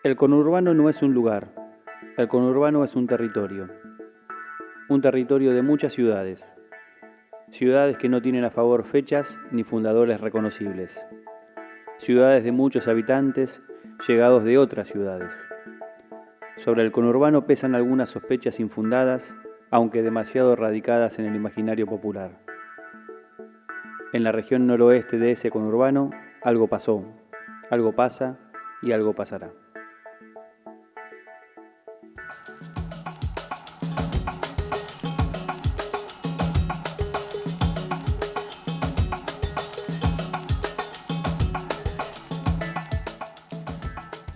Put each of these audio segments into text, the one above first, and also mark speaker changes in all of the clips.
Speaker 1: El conurbano no es un lugar, el conurbano es un territorio de muchas ciudades, ciudades que no tienen a favor fechas ni fundadores reconocibles, ciudades de muchos habitantes llegados de otras ciudades. Sobre el conurbano pesan algunas sospechas infundadas, aunque demasiado radicadas en el imaginario popular. En la región noroeste de ese conurbano, algo pasó, algo pasa y algo pasará.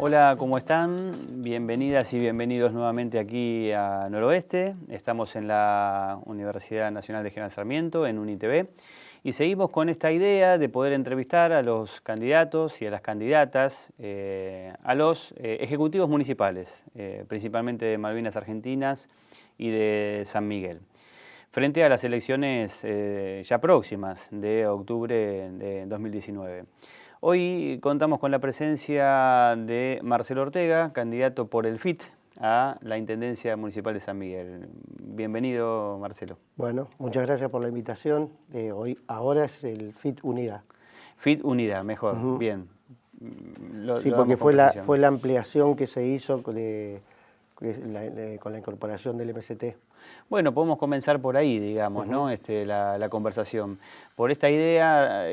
Speaker 1: Hola, ¿cómo están? Bienvenidas y bienvenidos nuevamente aquí a Noroeste. Estamos en la Universidad Nacional de General Sarmiento, en UNITV, y seguimos con esta idea de poder entrevistar a los candidatos y a las candidatas, a los ejecutivos municipales, principalmente de Malvinas Argentinas y de San Miguel, frente a las elecciones ya próximas de octubre de 2019. Hoy contamos con la presencia de Marcelo Ortega, candidato por el FIT a la Intendencia Municipal de San Miguel. Bienvenido, Marcelo.
Speaker 2: Bueno, muchas gracias por la invitación. Ahora es el FIT Unidad.
Speaker 1: FIT Unidad, mejor, bien.
Speaker 2: Sí, porque fue la ampliación que se hizo con la incorporación del MST.
Speaker 1: Bueno, podemos comenzar por ahí, digamos, ¿no? La conversación. Por esta idea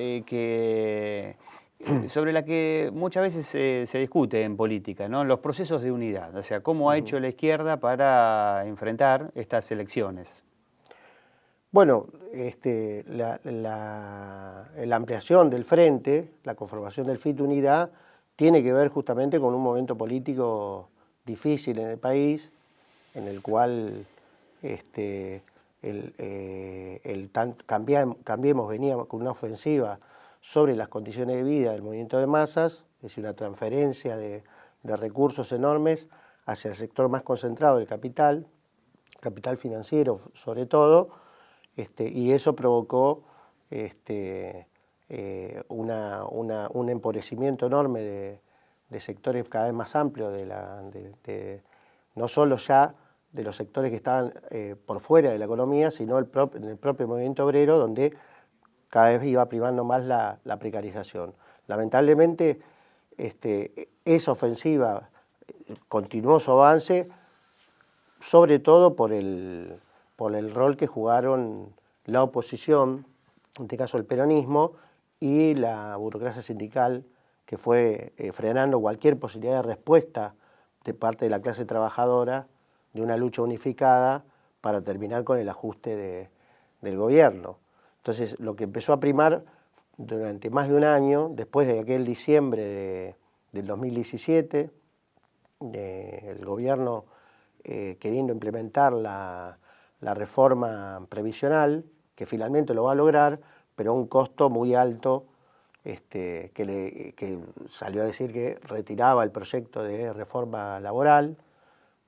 Speaker 1: sobre la que muchas veces se discute en política, ¿no? Los procesos de unidad, o sea, cómo ha hecho la izquierda para enfrentar estas elecciones.
Speaker 2: Bueno, la ampliación del frente, la conformación del FIT Unidad, tiene que ver justamente con un momento político difícil en el país, en el cual Cambiemos venía con una ofensiva sobre las condiciones de vida del movimiento de masas, es decir, una transferencia de recursos enormes hacia el sector más concentrado del capital financiero sobre todo, y eso provocó un empobrecimiento enorme de sectores cada vez más amplios, no solo ya de los sectores que estaban por fuera de la economía, sino en el propio movimiento obrero, donde cada vez iba primando más la precarización. Lamentablemente, esa ofensiva continuó su avance, sobre todo por el rol que jugaron la oposición, en este caso el peronismo, y la burocracia sindical, que fue frenando cualquier posibilidad de respuesta de parte de la clase trabajadora, de una lucha unificada para terminar con el ajuste del gobierno. Entonces, lo que empezó a primar durante más de un año, después de aquel diciembre del 2017, el gobierno queriendo implementar la reforma previsional, que finalmente lo va a lograr, pero a un costo muy alto, que salió a decir que retiraba el proyecto de reforma laboral,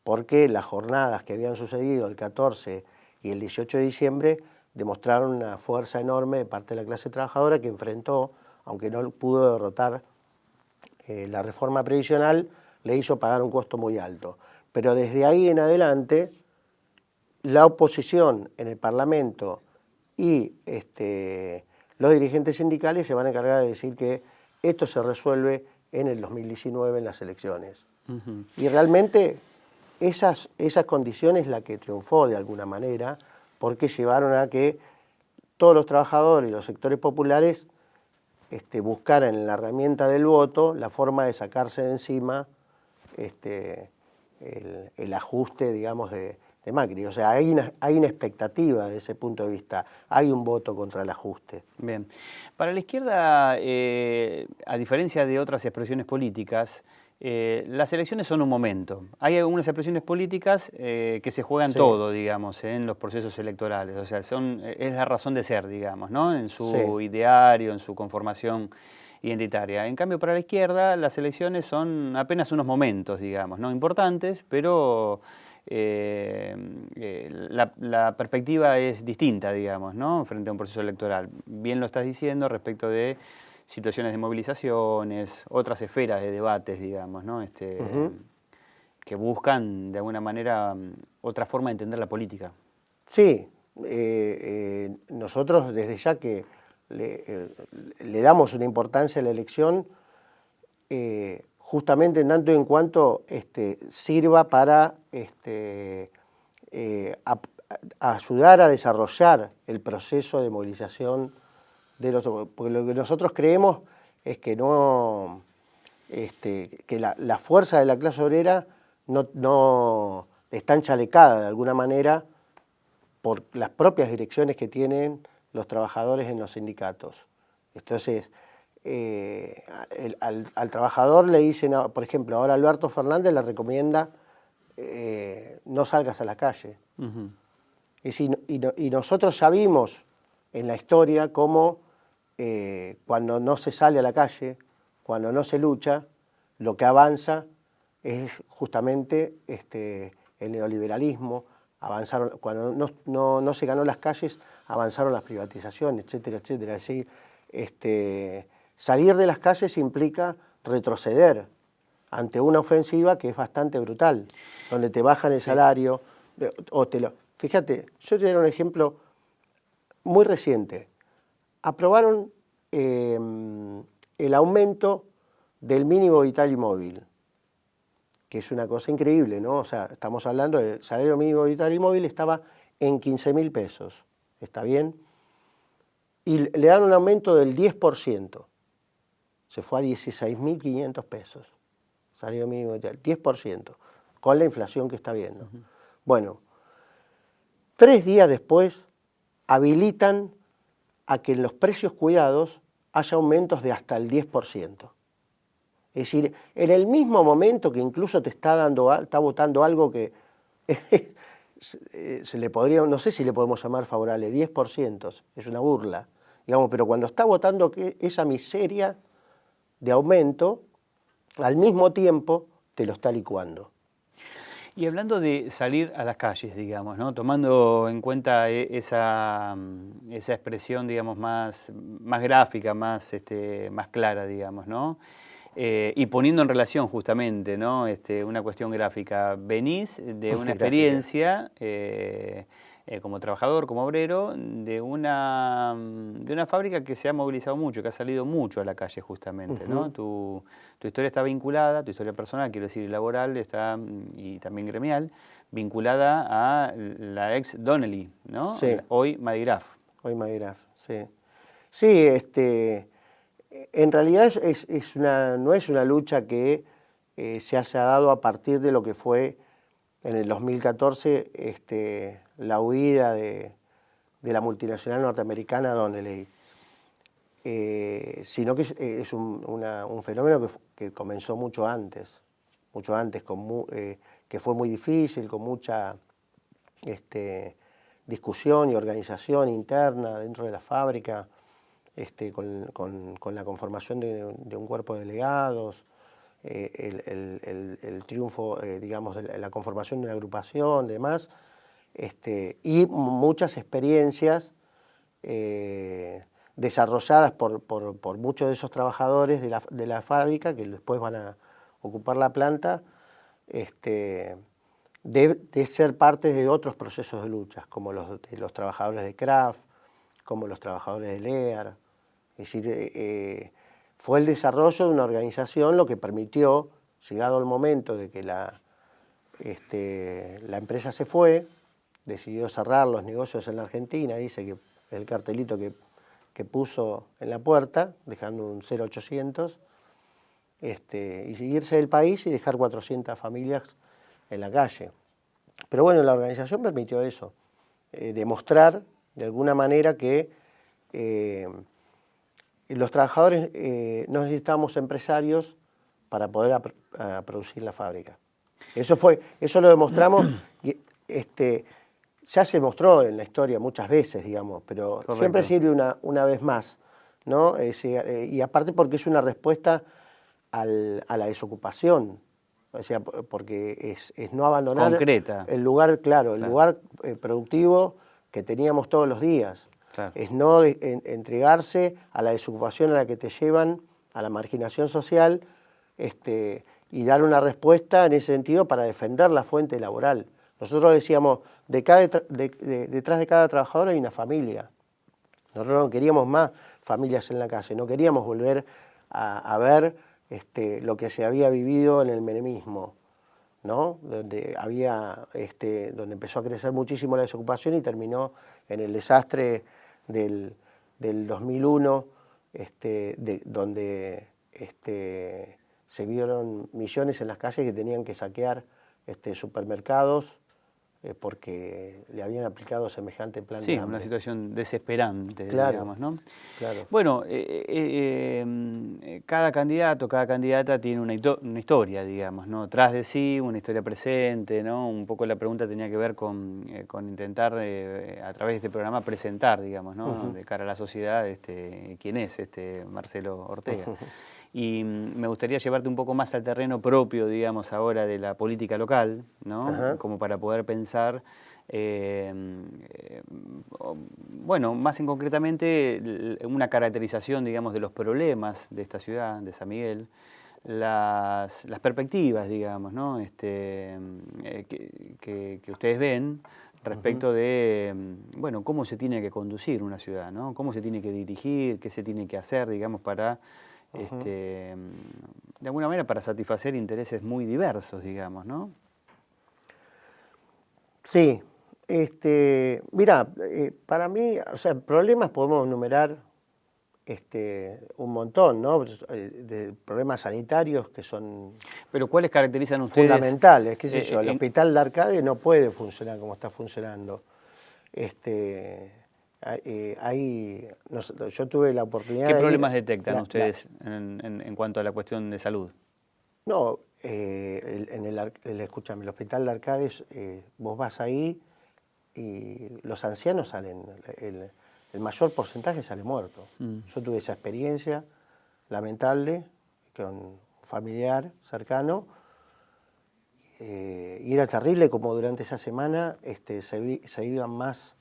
Speaker 2: porque las jornadas que habían sucedido el 14 y el 18 de diciembre demostraron una fuerza enorme de parte de la clase trabajadora que enfrentó, aunque no pudo derrotar la reforma previsional, le hizo pagar un costo muy alto. Pero desde ahí en adelante, la oposición en el Parlamento y los dirigentes sindicales se van a encargar de decir que esto se resuelve en el 2019 en las elecciones. Y realmente esas condiciones la que triunfó de alguna manera, porque llevaron a que todos los trabajadores y los sectores populares buscaran en la herramienta del voto la forma de sacarse de encima el ajuste, digamos, de Macri. O sea, hay una expectativa desde ese punto de vista, hay un voto contra el ajuste.
Speaker 1: Bien. Para la izquierda, a diferencia de otras expresiones políticas, las elecciones son un momento. Hay algunas expresiones políticas que se juegan todo, digamos, en los procesos electorales. O sea, es la razón de ser, digamos, ¿no? En su ideario, en su conformación identitaria. En cambio, para la izquierda, las elecciones son apenas unos momentos, digamos, ¿no? Importantes, pero la perspectiva es distinta, digamos, ¿no? Frente a un proceso electoral. Bien lo estás diciendo respecto de situaciones de movilizaciones, otras esferas de debates, digamos, ¿no? Que buscan, de alguna manera, otra forma de entender la política.
Speaker 2: Sí, nosotros desde ya que le damos una importancia a la elección, justamente en tanto y en cuanto sirva para ayudar a desarrollar el proceso de movilización de los, porque lo que nosotros creemos es que no, que la fuerza de la clase obrera no está enchalecada de alguna manera por las propias direcciones que tienen los trabajadores en los sindicatos. Entonces, al trabajador le dicen, por ejemplo, ahora Alberto Fernández le recomienda no salgas a la calle.
Speaker 1: Uh-huh.
Speaker 2: Y nosotros ya vimos en la historia cómo cuando no se sale a la calle, cuando no se lucha, lo que avanza es justamente el neoliberalismo. Avanzaron, cuando no se ganó las calles, avanzaron las privatizaciones, etcétera, etcétera. Es decir, salir de las calles implica retroceder ante una ofensiva que es bastante brutal, donde te bajan el salario, Fíjate, yo te doy un ejemplo muy reciente. Aprobaron el aumento del mínimo vital y móvil, que es una cosa increíble, ¿no? O sea, estamos hablando del salario mínimo vital y móvil, estaba en 15.000 pesos, ¿está bien? Y le dan un aumento del 10%, se fue a 16.500 pesos, salario mínimo vital, 10%, con la inflación que está habiendo. Uh-huh. Bueno, 3 días después habilitan a que en los precios cuidados haya aumentos de hasta el 10%. Es decir, en el mismo momento que incluso te está votando algo que se le podría, no sé si le podemos llamar favorable, 10%, es una burla, digamos, pero cuando está votando esa miseria de aumento, al mismo tiempo te lo está licuando.
Speaker 1: Y hablando de salir a las calles, digamos, ¿no? Tomando en cuenta esa expresión, digamos, más gráfica, más clara, digamos, ¿no? Y poniendo en relación justamente, ¿no? Una cuestión gráfica. Venís de una experiencia como trabajador, como obrero, de una fábrica que se ha movilizado mucho, que ha salido mucho a la calle justamente, uh-huh. ¿no? Tu historia está vinculada, tu historia personal, quiero decir, laboral, y también gremial, vinculada a la ex Donnelly, ¿no?
Speaker 2: Sí.
Speaker 1: Hoy Madigraf.
Speaker 2: Hoy Madigraf, sí. Sí, en realidad no es una lucha que se haya dado a partir de lo que fue en el 2014 la huida de la multinacional norteamericana Donnelly, sino que es un fenómeno que comenzó mucho antes, que fue muy difícil, con mucha discusión y organización interna dentro de la fábrica, con la conformación de un cuerpo de delegados, el triunfo, digamos, de la conformación de una agrupación, demás, y muchas experiencias desarrolladas por muchos de esos trabajadores de la fábrica que después van a ocupar la planta, de ser parte de otros procesos de luchas, como los trabajadores de Kraft, como los trabajadores de Lear. Es decir, fue el desarrollo de una organización lo que permitió, llegado el momento de que la empresa se fue, decidió cerrar los negocios en la Argentina, dice que el cartelito que puso en la puerta, dejando un 0800, y irse del país y dejar 400 familias en la calle. Pero bueno, la organización permitió eso, demostrar de alguna manera que los trabajadores no necesitábamos empresarios para poder producir la fábrica. Eso lo demostramos, ya se mostró en la historia muchas veces, digamos, pero correcto, siempre sirve una vez más, ¿no? Y aparte porque es una respuesta a la desocupación, o sea, porque es no abandonar
Speaker 1: concreta.
Speaker 2: El lugar, claro, el lugar productivo que teníamos todos los días.
Speaker 1: Claro.
Speaker 2: Es no entregarse a la desocupación a la que te llevan, a la marginación social, y dar una respuesta en ese sentido para defender la fuente laboral. Nosotros decíamos, detrás de cada trabajador hay una familia. Nosotros no queríamos más familias en la calle, no queríamos volver a ver lo que se había vivido en el menemismo, ¿no? Donde empezó a crecer muchísimo la desocupación y terminó en el desastre del 2001, donde se vieron millones en las calles que tenían que saquear supermercados porque le habían aplicado semejante plan de hambre.
Speaker 1: Una situación desesperante,
Speaker 2: claro,
Speaker 1: digamos, ¿no?
Speaker 2: Claro.
Speaker 1: Bueno, cada candidato, cada candidata tiene una historia, digamos, ¿no? Tras de sí, una historia presente, ¿no? Un poco la pregunta tenía que ver con intentar, a través de este programa, presentar, digamos, ¿no? De cara a la sociedad, quién es Marcelo Ortega. Y me gustaría llevarte un poco más al terreno propio, digamos, ahora de la política local, ¿no? Como para poder pensar, bueno, más concretamente, una caracterización, digamos, de los problemas de esta ciudad, de San Miguel, las perspectivas, digamos, ¿no? Que ustedes ven respecto de, bueno, cómo se tiene que conducir una ciudad, ¿no? Cómo se tiene que dirigir, qué se tiene que hacer, digamos, para... de alguna manera para satisfacer intereses muy diversos, digamos, ¿no?
Speaker 2: Sí, mira, para mí, o sea, problemas podemos enumerar un montón, ¿no? De problemas sanitarios que son...
Speaker 1: Pero ¿cuáles caracterizan ustedes?
Speaker 2: Fundamentales, qué sé yo, el Hospital de Arcadia no puede funcionar como está funcionando. Yo tuve la oportunidad
Speaker 1: ¿Qué
Speaker 2: de
Speaker 1: problemas detectan ustedes en cuanto a la cuestión de salud?
Speaker 2: No, escúchame, el Hospital de Arcadia, vos vas ahí y los ancianos salen, el mayor porcentaje sale muerto. Yo tuve esa experiencia lamentable con un familiar cercano y era terrible como durante esa semana se iban más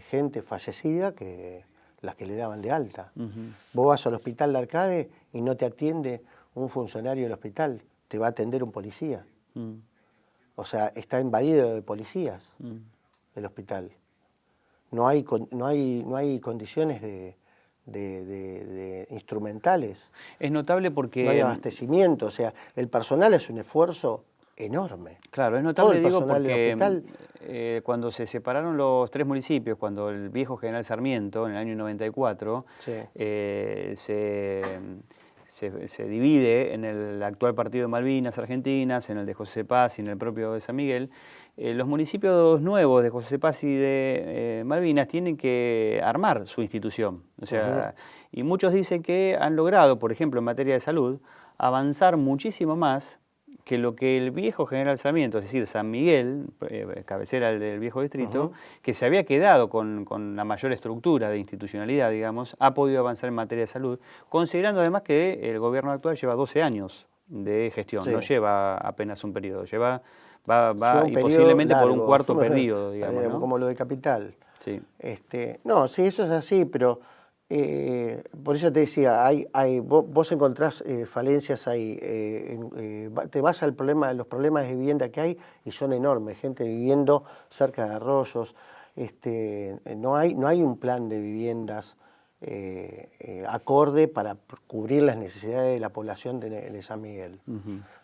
Speaker 2: gente fallecida que las que le daban de alta. Vos vas al Hospital de Arcadia y no te atiende un funcionario del hospital, te va a atender un policía. O sea, está invadido de policías el hospital. No hay condiciones de instrumentales.
Speaker 1: Es notable porque...
Speaker 2: No hay abastecimiento, o sea, el personal es un esfuerzo enorme.
Speaker 1: Claro, es notable, digo, porque
Speaker 2: hospital,
Speaker 1: cuando se separaron los 3 municipios, cuando el viejo General Sarmiento, en el año 94,
Speaker 2: sí.
Speaker 1: Se divide en el actual partido de Malvinas Argentinas, en el de José Paz y en el propio de San Miguel, los municipios nuevos de José Paz y de Malvinas tienen que armar su institución. O sea, y muchos dicen que han logrado, por ejemplo, en materia de salud, avanzar muchísimo más que lo que el viejo General Sarmiento, es decir, San Miguel, cabecera del viejo distrito, que se había quedado con la mayor estructura de institucionalidad, digamos, ha podido avanzar en materia de salud, considerando además que el gobierno actual lleva 12 años de gestión, no lleva apenas un periodo, va y posiblemente largo, por un cuarto periodo, digamos, ¿no?
Speaker 2: Como lo de Capital.
Speaker 1: Sí.
Speaker 2: No, sí, eso es así, pero por eso te decía, vos encontrás falencias ahí, te vas al problema, los problemas de vivienda que hay y son enormes, gente viviendo cerca de arroyos, no hay un plan de viviendas acorde para cubrir las necesidades de la población de San Miguel.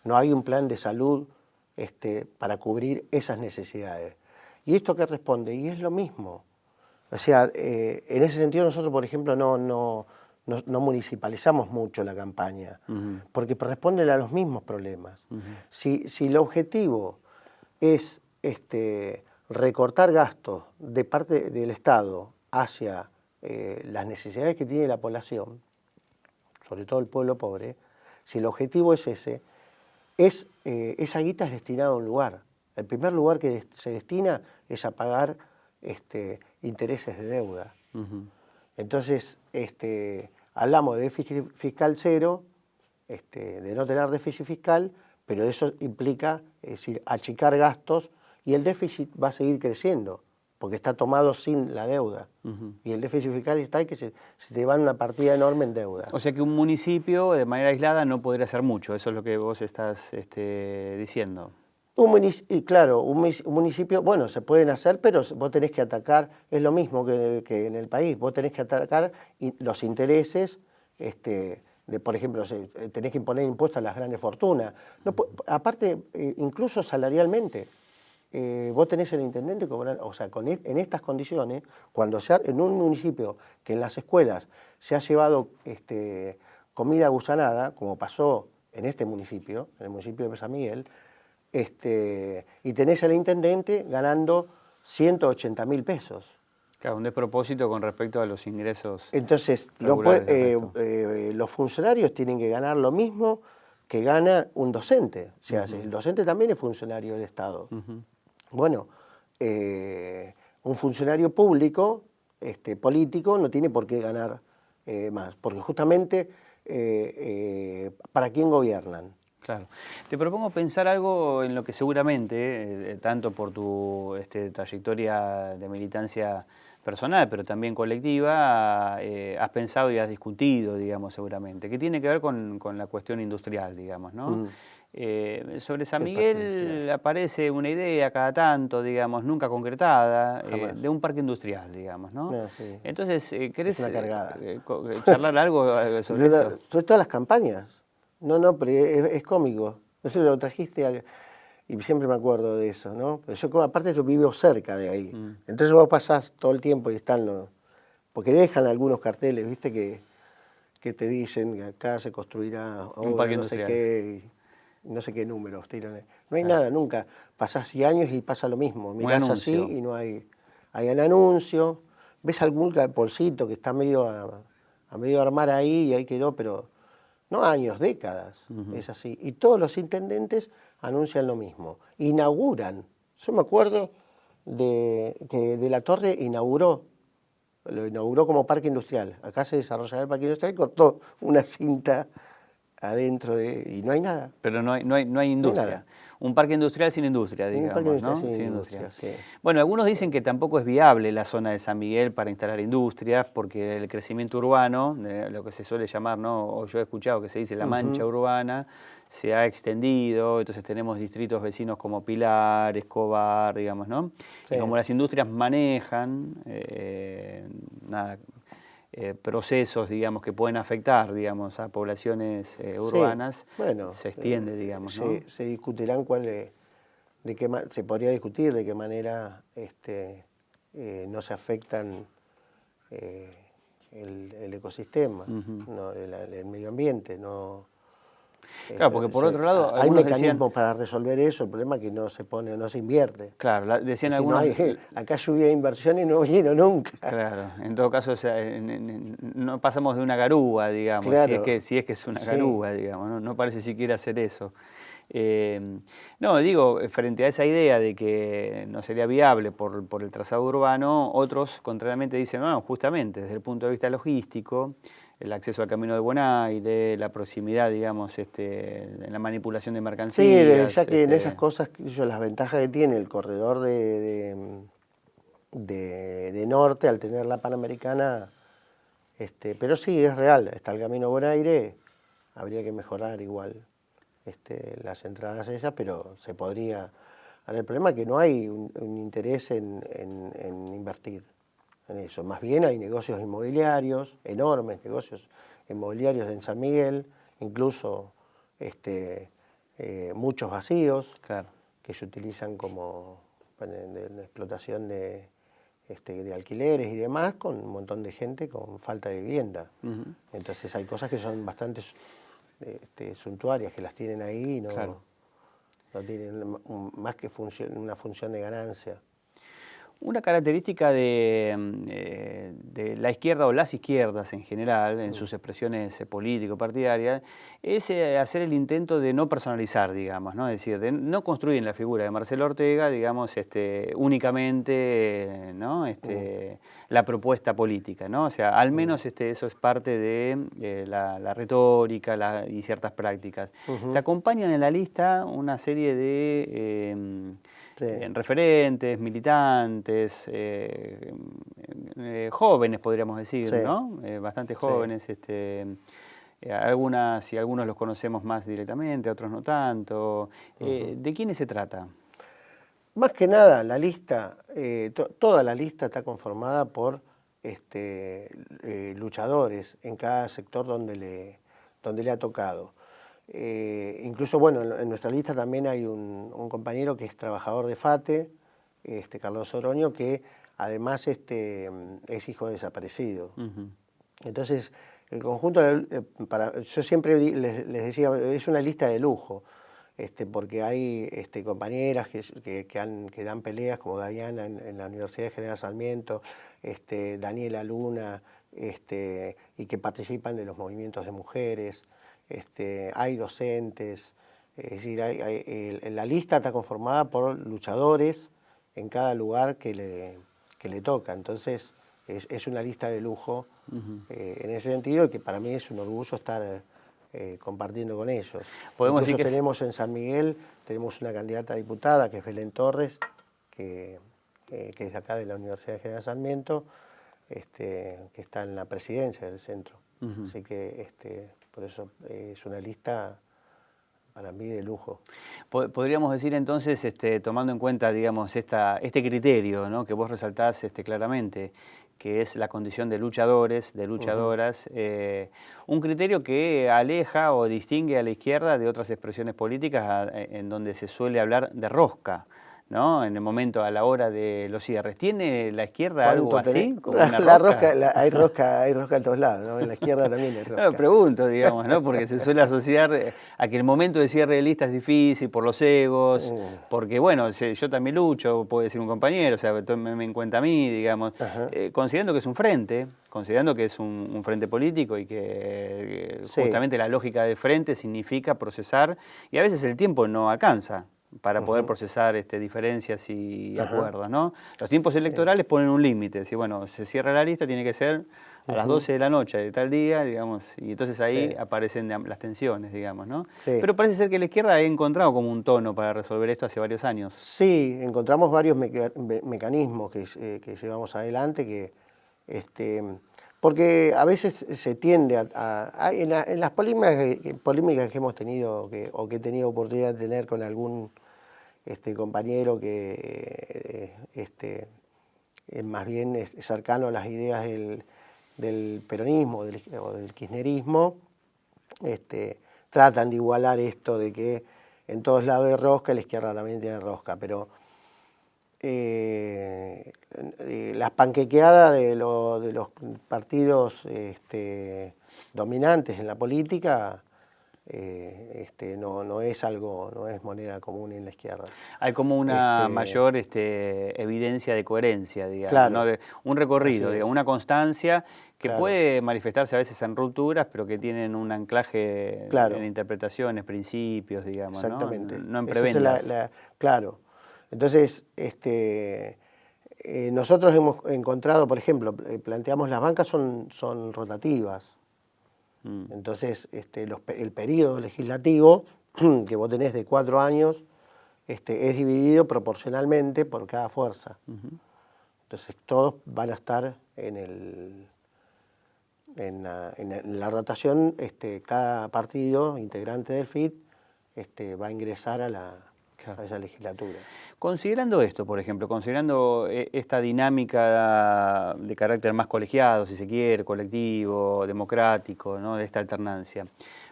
Speaker 2: No hay un plan de salud para cubrir esas necesidades. ¿Y esto qué responde? Y es lo mismo. O sea, en ese sentido nosotros, por ejemplo, no municipalizamos mucho la campaña, porque responden a los mismos problemas. Si el objetivo es recortar gastos de parte del Estado hacia las necesidades que tiene la población, sobre todo el pueblo pobre, si el objetivo es ese, esa guita es destinada a un lugar. El primer lugar que se destina es a pagar intereses de deuda. Entonces, hablamos de déficit fiscal cero, de no tener déficit fiscal, pero eso implica, es decir, achicar gastos y el déficit va a seguir creciendo. porque está tomado sin la deuda. Y el déficit fiscal está y que se te va una partida enorme en deuda.
Speaker 1: O sea que un municipio de manera aislada no podría hacer mucho, eso es lo que vos estás diciendo.
Speaker 2: Y claro, un municipio, bueno, se pueden hacer, pero vos tenés que atacar, es lo mismo que en el país, vos tenés que atacar los intereses, por ejemplo, tenés que imponer impuestos a las grandes fortunas. No, aparte, incluso salarialmente, vos tenés el intendente cobrando, o sea, en estas condiciones, cuando en un municipio que en las escuelas se ha llevado comida gusanada, como pasó en este municipio, en el municipio de San Miguel, y tenés al intendente ganando 180.000 pesos.
Speaker 1: Claro, un despropósito con respecto a los ingresos.
Speaker 2: Entonces, los funcionarios tienen que ganar lo mismo que gana un docente. O sea, el docente también es funcionario del Estado. Bueno, un funcionario público, político, no tiene por qué ganar más, porque justamente, ¿para quién gobiernan?
Speaker 1: Claro. Te propongo pensar algo en lo que seguramente, tanto por tu trayectoria de militancia personal, pero también colectiva, has pensado y has discutido, digamos, seguramente, que tiene que ver con la cuestión industrial, digamos, ¿no? Sobre San Miguel aparece una idea cada tanto, digamos, nunca concretada, de un parque industrial, digamos, ¿no?
Speaker 2: No, sí.
Speaker 1: Entonces, ¿querés
Speaker 2: charlar
Speaker 1: algo sobre eso?
Speaker 2: Sobre todas las campañas. No, pero es cómico. Eso lo trajiste y siempre me acuerdo de eso, ¿no? Pero aparte yo vivo cerca de ahí. Entonces vos pasás todo el tiempo y están porque dejan algunos carteles, ¿viste? Que te dicen que acá se construirá
Speaker 1: un parque
Speaker 2: no sé
Speaker 1: industrial.
Speaker 2: qué, no sé qué números tiran. No hay nada, nunca. Pasás 100 años y pasa lo mismo. Mirás así y no hay. Hay un anuncio, ves algún bolsito que está medio a medio armar ahí y ahí quedó, pero no años, décadas, es así. Y todos los intendentes anuncian lo mismo, inauguran. Yo me acuerdo que de la Torre lo inauguró como parque industrial. Acá se desarrollaba el parque industrial y cortó una cinta adentro y no hay nada.
Speaker 1: Pero no hay industria.
Speaker 2: No hay nada.
Speaker 1: Un parque industrial sin industria, digamos, ¿no?
Speaker 2: Sin industria, sí.
Speaker 1: Bueno, algunos dicen que tampoco es viable la zona de San Miguel para instalar industrias, porque el crecimiento urbano, lo que se suele llamar, ¿no? O yo he escuchado que se dice la mancha urbana, se ha extendido, entonces tenemos distritos vecinos como Pilar, Escobar, digamos, ¿no? Sí. Y como las industrias manejan, procesos, digamos, que pueden afectar, digamos, a poblaciones urbanas, sí, bueno, se extiende, digamos, ¿no?
Speaker 2: Se discutirán se podría discutir de qué manera no se afectan el ecosistema, no, el medio ambiente, no.
Speaker 1: Claro, porque por otro lado...
Speaker 2: Hay mecanismos para resolver eso, el problema es que no se invierte.
Speaker 1: Claro, decían algunos...
Speaker 2: acá lluvia de inversión y no vino nunca.
Speaker 1: Claro, en todo caso, o sea, no pasamos de una garúa, digamos, claro, si es que es una garúa, digamos, no parece siquiera hacer eso. No, digo, frente a esa idea de que no sería viable por el trazado urbano, otros contrariamente dicen, no, justamente, desde el punto de vista logístico, el acceso al Camino de Bonaire, la proximidad, digamos, en la manipulación de mercancías.
Speaker 2: Sí, ya que en esas cosas, las ventajas que tiene el corredor de norte al tener la Panamericana, pero sí, es real, está el Camino de Bonaire, habría que mejorar igual las entradas esas, pero se podría. Ahora, el problema es que no hay un interés en invertir en eso. Más bien hay negocios inmobiliarios, enormes negocios inmobiliarios en San Miguel, incluso muchos vacíos, claro, que se utilizan como de explotación de alquileres y demás, con un montón de gente con falta de vivienda. Entonces hay cosas que son bastante suntuarias, que las tienen ahí y no, claro, no tienen más que una función de ganancia.
Speaker 1: Una característica de la izquierda o las izquierdas en general, en sus expresiones político-partidarias, es hacer el intento de no personalizar, digamos, ¿no? Es decir, de no construir en la figura de Marcelo Ortega, digamos, únicamente, ¿no? La propuesta política, ¿no? O sea, al menos eso es parte de la retórica y ciertas prácticas. Te acompañan en la lista una serie de
Speaker 2: Sí.
Speaker 1: referentes, militantes, jóvenes podríamos decir,
Speaker 2: Sí.
Speaker 1: ¿no? Bastante jóvenes, si algunos los conocemos más directamente, otros no tanto. ¿De quiénes se trata?
Speaker 2: Más que nada, la lista, toda la lista está conformada por luchadores en cada sector donde le ha tocado. Incluso, bueno, en nuestra lista también hay un compañero que es trabajador de FATE, Carlos Oroño, que además es hijo de desaparecido. Entonces, el conjunto, yo siempre les decía, es una lista de lujo, porque hay compañeras que dan peleas, como Diana en la Universidad de General Sarmiento, Daniela Luna, y que participan de los movimientos de mujeres. Hay docentes, es decir, la lista está conformada por luchadores en cada lugar que le toca. Entonces, es una lista de lujo en ese sentido, que para mí es un orgullo estar compartiendo con ellos. Incluso tenemos en San Miguel, tenemos una candidata a diputada, que es Belén Torres, que es de acá de la Universidad de General Sarmiento, que está en la presidencia del centro. Así que por eso es una lista para mí de lujo.
Speaker 1: Podríamos decir entonces, tomando en cuenta, digamos, este criterio, ¿no?, que vos resaltás claramente, que es la condición de luchadores, de luchadoras, un criterio que aleja o distingue a la izquierda de otras expresiones políticas en donde se suele hablar de rosca, ¿no? En el momento, a la hora de los cierres. ¿Tiene la izquierda algo así? Como una rosca?
Speaker 2: Hay rosca en todos lados, ¿no? En la izquierda también hay rosca.
Speaker 1: No, pregunto, digamos, ¿no? Porque se suele asociar a que el momento de cierre de lista es difícil por los egos, porque, bueno, yo también lucho, puede decir un compañero, o sea, tómeme en cuenta a mí, digamos, considerando que es un frente, considerando que es un frente político y que justamente la lógica de frente significa procesar, y a veces el tiempo no alcanza para poder procesar diferencias y acuerdos, ¿no? Los tiempos electorales ponen un límite, si bueno, se cierra la lista, tiene que ser a las 12 de la noche de tal día, digamos, y entonces ahí aparecen las tensiones, digamos, ¿no? Pero parece ser que la izquierda ha encontrado como un tono para resolver esto hace varios años. Sí,
Speaker 2: encontramos varios mecanismos que llevamos adelante, porque a veces se tiende en las polémicas que hemos tenido, o que he tenido oportunidad de tener con algún compañero que es más bien cercano a las ideas del peronismo o del kirchnerismo, tratan de igualar esto de que en todos lados hay rosca y la izquierda también tiene rosca, pero las panquequeadas de los partidos dominantes en la política no es moneda común en la izquierda. Hay como una mayor evidencia de coherencia, digamos, claro, ¿no? Un recorrido, digamos, una constancia que puede manifestarse a veces en rupturas, pero que tienen un anclaje en interpretaciones, principios, digamos, exactamente, no en prebendas. Claro. Entonces, nosotros hemos encontrado, por ejemplo, planteamos las bancas son rotativas. Entonces, el periodo legislativo que vos tenés de 4 años es dividido proporcionalmente por cada fuerza. Entonces, todos van a estar en la rotación, cada partido integrante del FIT va a ingresar a esa legislatura. Considerando esto, por ejemplo, considerando esta dinámica de carácter más colegiado, si se quiere, colectivo, democrático, ¿no?, de esta alternancia,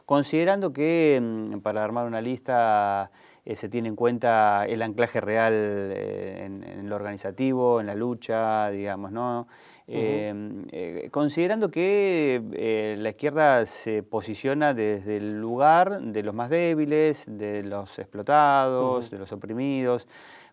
Speaker 2: considerando que para armar una lista se tiene en cuenta el anclaje real en lo organizativo, en la lucha, digamos, ¿no? Considerando que la izquierda se posiciona desde el lugar de los más débiles, de los explotados, de los oprimidos,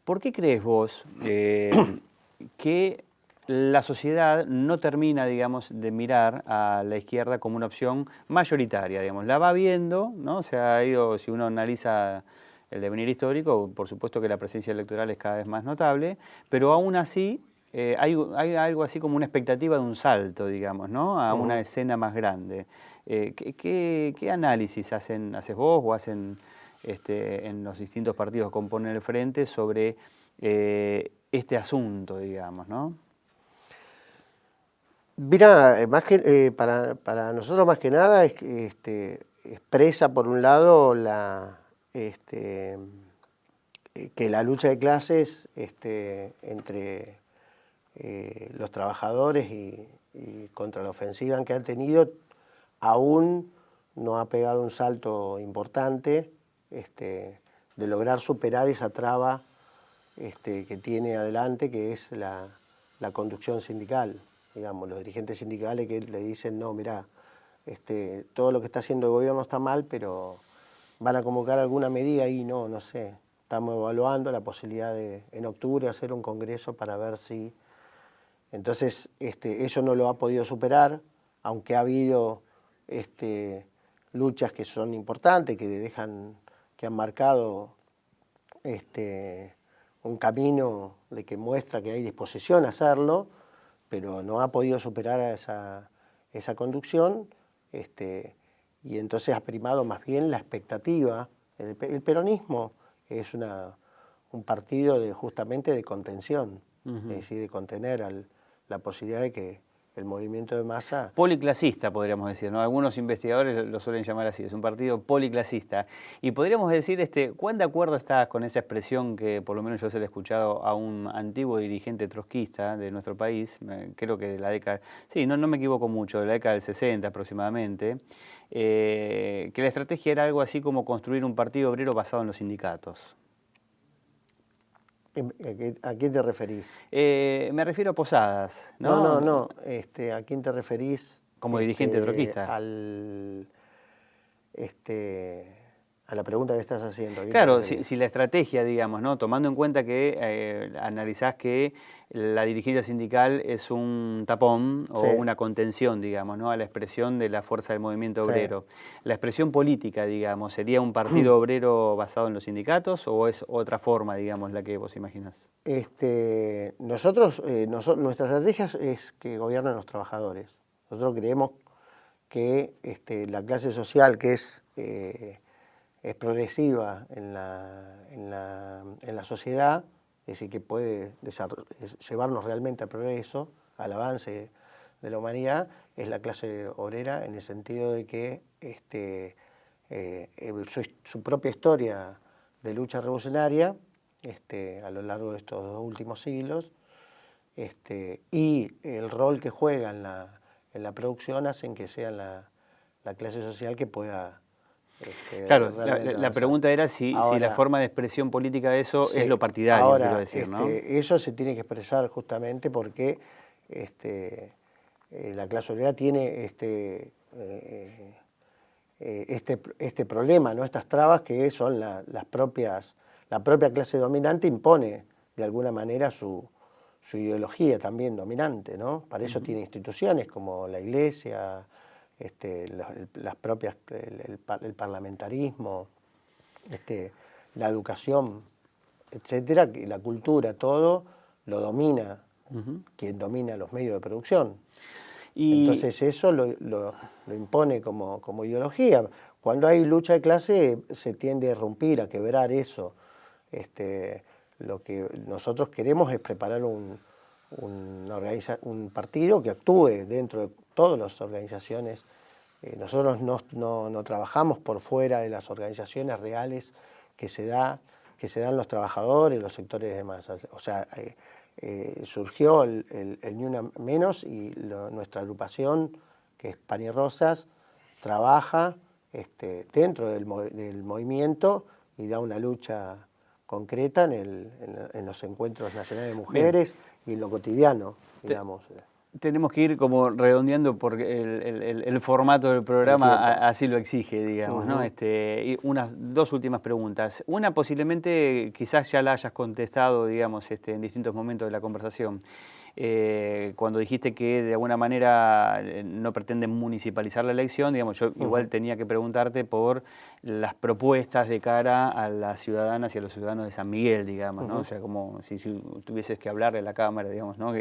Speaker 2: ¿por qué crees vos que la sociedad no termina, digamos, de mirar a la izquierda como una opción mayoritaria, digamos? La va viendo, ¿no? O sea, si uno analiza el devenir histórico, por supuesto que la presencia electoral es cada vez más notable, pero aún así hay algo así como una expectativa de un salto, digamos, ¿no?, a una escena más grande. ¿Qué análisis haces vos o hacen en los distintos partidos que componen el frente sobre
Speaker 1: este asunto, digamos, ¿no?
Speaker 2: Mira, más que, para nosotros más que nada es que expresa por un lado que la lucha de clases entre los trabajadores y contra la ofensiva que han tenido aún no ha pegado un salto importante de lograr superar esa traba que tiene adelante, que es la conducción sindical. Digamos, los dirigentes sindicales que le dicen, no, mirá, todo lo que está haciendo el gobierno está mal, pero van a convocar alguna medida y no sé. Estamos evaluando la posibilidad de, en octubre, hacer un congreso para ver si... Entonces, eso no lo ha podido superar, aunque ha habido luchas que son importantes, que han marcado un camino de que muestra que hay disposición a hacerlo, pero no ha podido superar a esa conducción, y entonces ha primado más bien la expectativa. El peronismo es un partido justamente de contención, es decir, de contener la posibilidad de que el movimiento de masa...
Speaker 1: Policlasista, podríamos decir, ¿no? Algunos investigadores lo suelen llamar así, es un partido policlasista. Y podríamos decir, ¿cuán de acuerdo estás con esa expresión que por lo menos yo se la he escuchado a un antiguo dirigente trotskista de nuestro país, creo que de la década, sí, no me equivoco mucho, de la década del 60 aproximadamente, que la estrategia era algo así como construir un partido obrero basado en los sindicatos?
Speaker 2: ¿A quién te referís?
Speaker 1: Me refiero a Posadas, ¿no?
Speaker 2: No. ¿A quién te referís?
Speaker 1: Como dirigente trotskista.
Speaker 2: A la pregunta que estás haciendo.
Speaker 1: Claro, si la estrategia, digamos, ¿no? Tomando en cuenta que analizás que la dirigencia sindical es un tapón o una contención, digamos, ¿no? A la expresión de la fuerza del movimiento obrero. La expresión política, digamos, ¿sería un partido obrero basado en los sindicatos o es otra forma, digamos, la que vos imaginás?
Speaker 2: Nuestra estrategia es que gobiernen los trabajadores. Nosotros creemos que la clase social, que es progresiva en la sociedad, es decir, que puede llevarnos realmente al progreso, al avance de la humanidad, es la clase obrera, en el sentido de que su propia historia de lucha revolucionaria a lo largo de estos 2 últimos siglos y el rol que juega en la producción hacen que sea la clase social que pueda...
Speaker 1: Claro, la pregunta era si la forma de expresión política de eso es lo partidario, quiero decir, ¿no?
Speaker 2: Eso se tiene que expresar justamente porque la clase obrera tiene este problema, ¿no? Estas trabas que son la propia clase dominante impone de alguna manera su ideología también dominante, ¿no? Para eso tiene instituciones como la Iglesia, las propias, el parlamentarismo, la educación, etcétera, la cultura, todo lo domina quien domina los medios de producción. Entonces eso lo impone como ideología. Cuando hay lucha de clase se tiende a romper, a quebrar eso. Lo que nosotros queremos es preparar un partido que actúe dentro de todas las organizaciones. Nosotros no trabajamos por fuera de las organizaciones reales que se dan los trabajadores, los sectores de masa. O sea, surgió el Ni Una Menos y nuestra agrupación, que es Pan y Rosas, trabaja dentro del movimiento y da una lucha concreta en los encuentros nacionales de mujeres y en lo cotidiano, digamos.
Speaker 1: Tenemos que ir como redondeando porque el formato del programa así lo exige, digamos, ¿no? Y unas 2 últimas preguntas. Una posiblemente quizás ya la hayas contestado, digamos, en distintos momentos de la conversación. cuando dijiste que de alguna manera no pretenden municipalizar la elección, digamos, yo igual tenía que preguntarte por las propuestas de cara a las ciudadanas y a los ciudadanos de San Miguel, digamos, ¿no? O sea, como si tuvieses que hablarle a la Cámara, digamos, ¿no?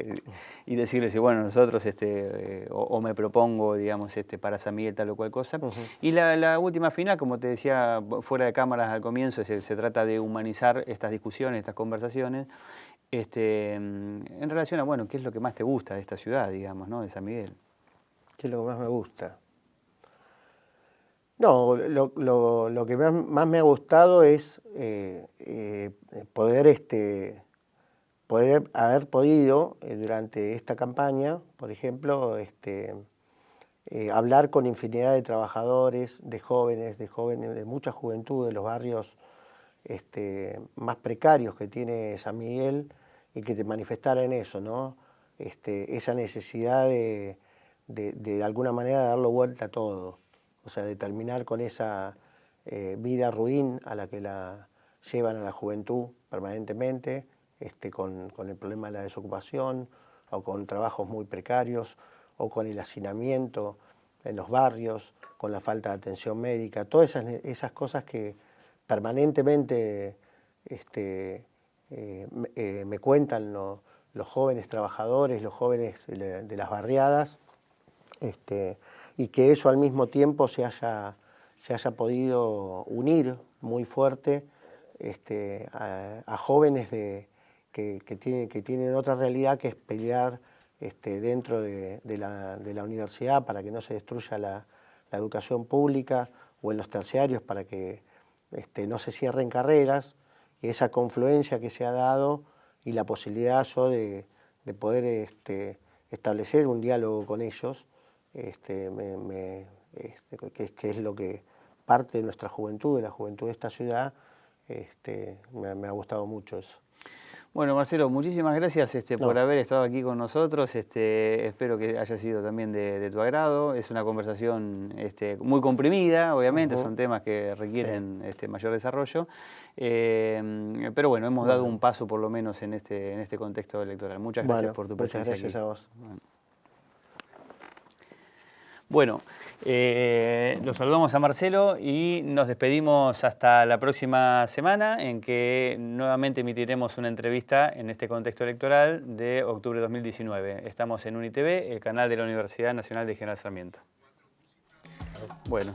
Speaker 1: Y decirles, bueno, nosotros o me propongo, digamos, para San Miguel tal o cual cosa. Y la última final, como te decía, fuera de cámaras al comienzo, se trata de humanizar estas discusiones, estas conversaciones, en relación a, bueno, qué es lo que más te gusta de esta ciudad, digamos, ¿no? De San Miguel.
Speaker 2: ¿Qué es lo que más me gusta? No, lo que más me ha gustado es poder haber podido, durante esta campaña, por ejemplo, hablar con infinidad de trabajadores, de jóvenes, de mucha juventud, de los barrios más precarios que tiene San Miguel, y que te manifestara en eso, ¿no? Esa necesidad de alguna manera darle vuelta a todo, o sea, de terminar con esa vida ruin a la que la llevan a la juventud permanentemente, con el problema de la desocupación, o con trabajos muy precarios, o con el hacinamiento en los barrios, con la falta de atención médica, todas esas cosas que permanentemente me cuentan los jóvenes trabajadores, los jóvenes de las barriadas, y que eso al mismo tiempo se haya podido unir muy fuerte a jóvenes que tienen otra realidad, que es pelear dentro de la universidad para que no se destruya la educación pública, o en los terciarios para que no se cierren carreras, y esa confluencia que se ha dado y la posibilidad de poder establecer un diálogo con ellos, que es lo que parte de nuestra juventud, de la juventud de esta ciudad, me ha gustado mucho eso.
Speaker 1: Bueno, Marcelo, muchísimas gracias por haber estado aquí con nosotros. Espero que haya sido también de tu agrado. Es una conversación muy comprimida, obviamente, son temas que requieren mayor desarrollo. Pero bueno, hemos dado un paso por lo menos en este contexto electoral. Muchas gracias por tu presencia aquí.
Speaker 2: Muchas gracias a vos.
Speaker 1: Bueno, los saludamos a Marcelo y nos despedimos hasta la próxima semana, en que nuevamente emitiremos una entrevista en este contexto electoral de octubre de 2019. Estamos en UniTV, el canal de la Universidad Nacional de General Sarmiento. Bueno.